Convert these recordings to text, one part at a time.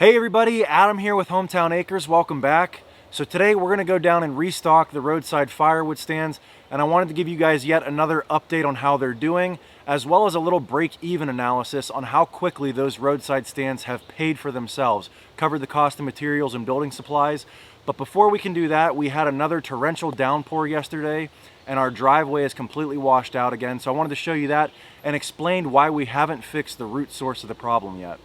Hey everybody, Adam here with Hometown Acres. Welcome back. So today we're going to go down and restock the roadside firewood stands, and I wanted to give you guys yet another update on how they're doing, as well as a little break-even analysis on how quickly those roadside stands have paid for themselves, covered the cost of materials and building supplies. But before we can do that, we had another torrential downpour yesterday, and our driveway is completely washed out again. So I wanted to show you that and explain why we haven't fixed the root source of the problem yet.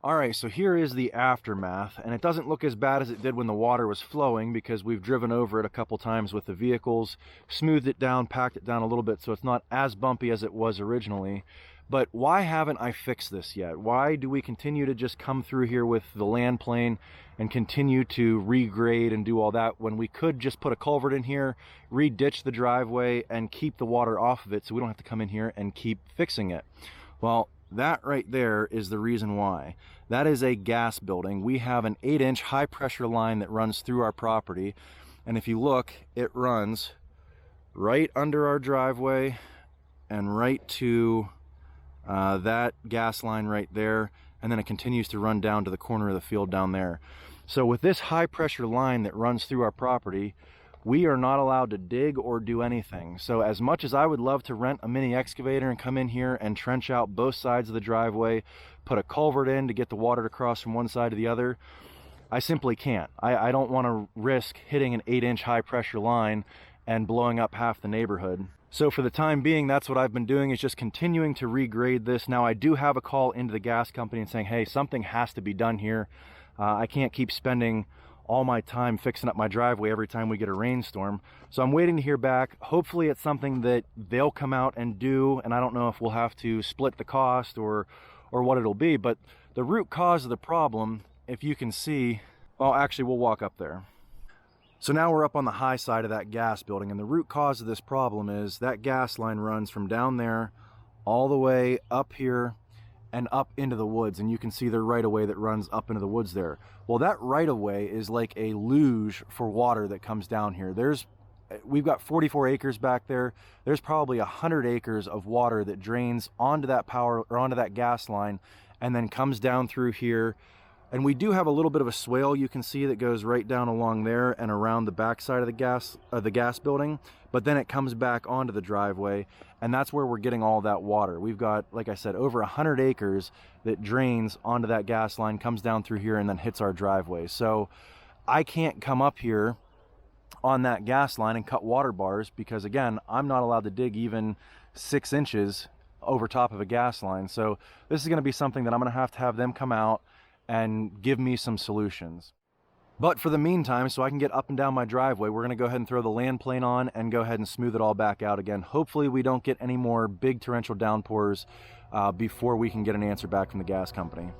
Alright, so here is the aftermath, and it doesn't look as bad as it did when the water was flowing because we've driven over it a couple times with the vehicles, smoothed it down, packed it down a little bit so it's not as bumpy as it was originally. But why haven't I fixed this yet? Why do we continue to just come through here with the land plane and continue to regrade and do all that when we could just put a culvert in here, re-ditch the driveway, and keep the water off of it so we don't have to come in here and keep fixing it? Well, that right there is the reason why. That is a gas building. We have an 8-inch high pressure line that runs through our property, and if you look, it runs right under our driveway and right to that gas line right there, and then it continues to run down to the corner of the field down there. So with this high pressure line that runs through our property, we are not allowed to dig or do anything. So as much as I would love to rent a mini excavator and come in here and trench out both sides of the driveway, put a culvert in to get the water to cross from one side to the other, I simply can't. I don't want to risk hitting an 8-inch high pressure line and blowing up half the neighborhood. So for the time being, that's what I've been doing, is just continuing to regrade this. Now I do have a call into the gas company and saying, hey, something has to be done here. I can't keep spending all my time fixing up my driveway every time we get a rainstorm. So I'm waiting to hear back. Hopefully it's something that they'll come out and do, and I don't know if we'll have to split the cost or what it'll be, but the root cause of the problem, if you can see, well, actually we'll walk up there. So now we're up on the high side of that gas building, and the root cause of this problem is that gas line runs from down there all the way up here and up into the woods, and you can see the right-of-way that runs up into the woods there. Well, that right-of-way is like a luge for water that comes down here. We've got 44 acres back there. There's probably 100 acres of water that drains onto that power or onto that gas line and then comes down through here. And we do have a little bit of a swale you can see that goes right down along there and around the back side of the gas building, but then it comes back onto the driveway, and that's where we're getting all that water. We've got, like I said, over 100 acres that drains onto that gas line, comes down through here, and then hits our driveway. So I can't come up here on that gas line and cut water bars because, again, I'm not allowed to dig even 6 inches over top of a gas line. So this is going to be something that I'm going to have them come out and give me some solutions. But for the meantime, so I can get up and down my driveway, we're going to go ahead and throw the land plane on and go ahead and smooth it all back out again. Hopefully we don't get any more big torrential downpours before we can get an answer back from the gas company.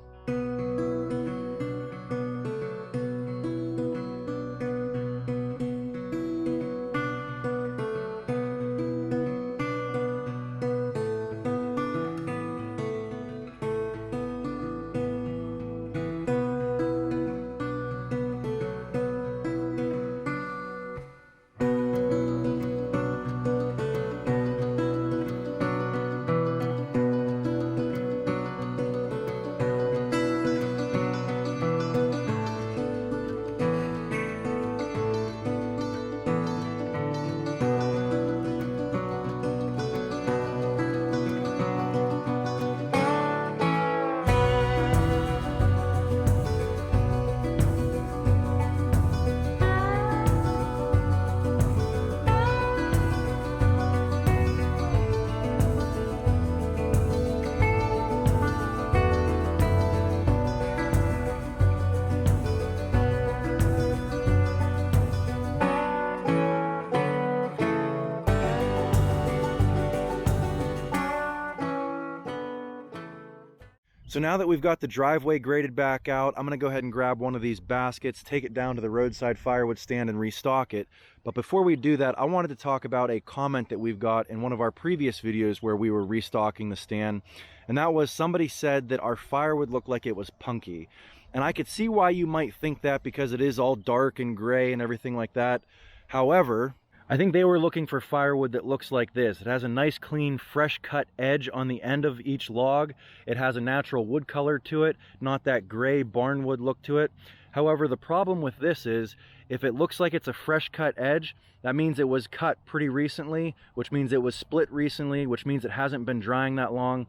So now that we've got the driveway graded back out, I'm going to go ahead and grab one of these baskets, take it down to the roadside firewood stand and restock it. But before we do that, I wanted to talk about a comment that we've got in one of our previous videos where we were restocking the stand. And that was, somebody said that our firewood looked like it was punky. And I could see why you might think that, because it is all dark and gray and everything like that. However, I think they were looking for firewood that looks like this. It has a nice, clean, fresh cut edge on the end of each log. It has a natural wood color to it, not that gray barnwood look to it. However, the problem with this is, if it looks like it's a fresh cut edge, that means it was cut pretty recently, which means it was split recently, which means it hasn't been drying that long.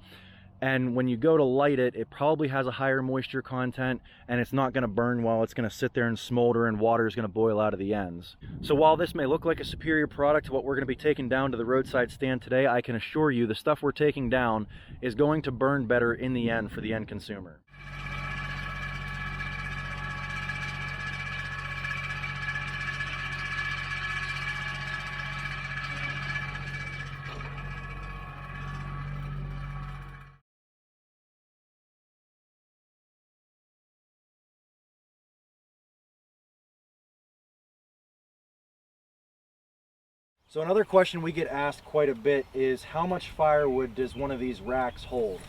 And when you go to light it, it probably has a higher moisture content, and it's not going to burn well. It's going to sit there and smolder, and water is going to boil out of the ends. So while this may look like a superior product to what we're going to be taking down to the roadside stand today, I can assure you the stuff we're taking down is going to burn better in the end for the end consumer. So another question we get asked quite a bit is, how much firewood does one of these racks hold?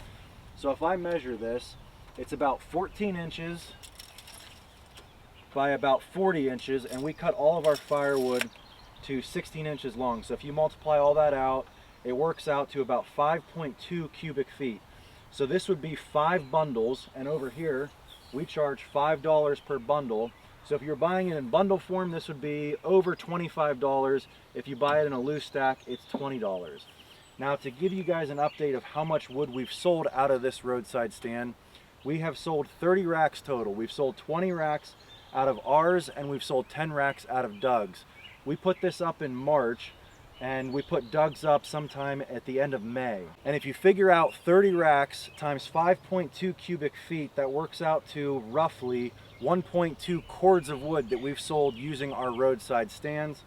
So if I measure this, it's about 14 inches by about 40 inches, and we cut all of our firewood to 16 inches long. So if you multiply all that out, it works out to about 5.2 cubic feet. So this would be 5 bundles, and over here we charge $5 per bundle. So if you're buying it in bundle form, this would be over $25. If you buy it in a loose stack, it's $20. Now, to give you guys an update of how much wood we've sold out of this roadside stand, we have sold 30 racks total. We've sold 20 racks out of ours, and we've sold 10 racks out of Doug's. We put this up in March, and we put Doug's up sometime at the end of May. And if you figure out 30 racks times 5.2 cubic feet, that works out to roughly 1.2 cords of wood that we've sold using our roadside stands.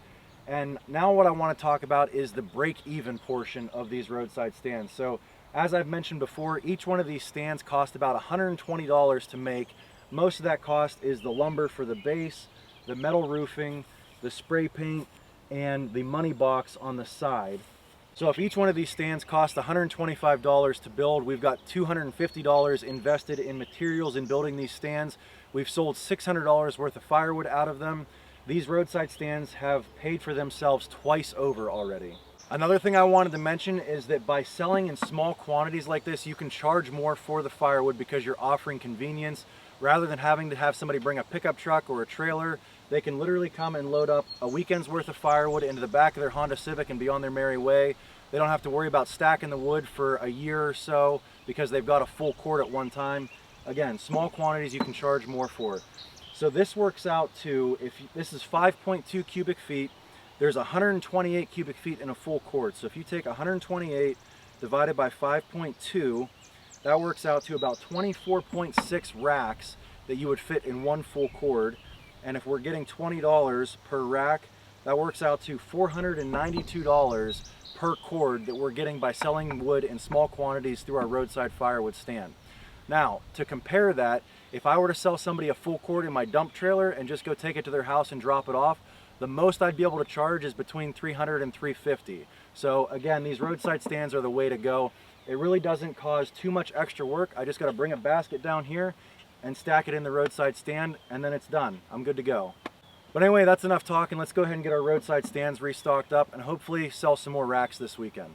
And now what I want to talk about is the break-even portion of these roadside stands. So as I've mentioned before, each one of these stands cost about $120 to make. Most of that cost is the lumber for the base, the metal roofing, the spray paint, and the money box on the side. So if each one of these stands cost $125 to build, we've got $250 invested in materials in building these stands. We've sold $600 worth of firewood out of them. These roadside stands have paid for themselves twice over already. Another thing I wanted to mention is that by selling in small quantities like this, you can charge more for the firewood because you're offering convenience. Rather than having to have somebody bring a pickup truck or a trailer, they can literally come and load up a weekend's worth of firewood into the back of their Honda Civic and be on their merry way. They don't have to worry about stacking the wood for a year or so because they've got a full cord at one time. Again, small quantities you can charge more for. So this works out to, if this is 5.2 cubic feet, there's 128 cubic feet in a full cord. So if you take 128 divided by 5.2, that works out to about 24.6 racks that you would fit in one full cord. And if we're getting $20 per rack, that works out to $492 per cord that we're getting by selling wood in small quantities through our roadside firewood stand. Now, to compare that, if I were to sell somebody a full cord in my dump trailer and just go take it to their house and drop it off, the most I'd be able to charge is between $300 and $350. So again, these roadside stands are the way to go. It really doesn't cause too much extra work. I just got to bring a basket down here and stack it in the roadside stand, and then it's done. I'm good to go. But anyway, that's enough talking. Let's go ahead and get our roadside stands restocked up and hopefully sell some more racks this weekend.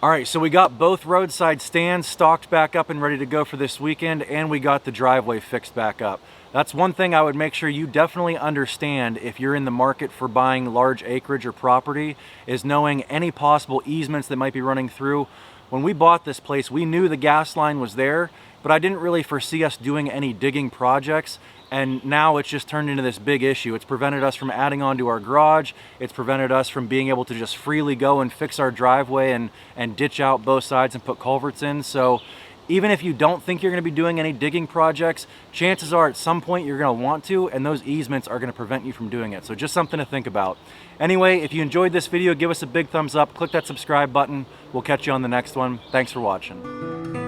All right, so we got both roadside stands stocked back up and ready to go for this weekend, and we got the driveway fixed back up. That's one thing I would make sure you definitely understand if you're in the market for buying large acreage or property, is knowing any possible easements that might be running through. When we bought this place, we knew the gas line was there, but I didn't really foresee us doing any digging projects. And now it's just turned into this big issue. It's prevented us from adding on to our garage. It's prevented us from being able to just freely go and fix our driveway and ditch out both sides and put culverts in. So even if you don't think you're gonna be doing any digging projects, chances are at some point you're gonna want to, and those easements are gonna prevent you from doing it. So just something to think about. Anyway, if you enjoyed this video, give us a big thumbs up, click that subscribe button. We'll catch you on the next one. Thanks for watching.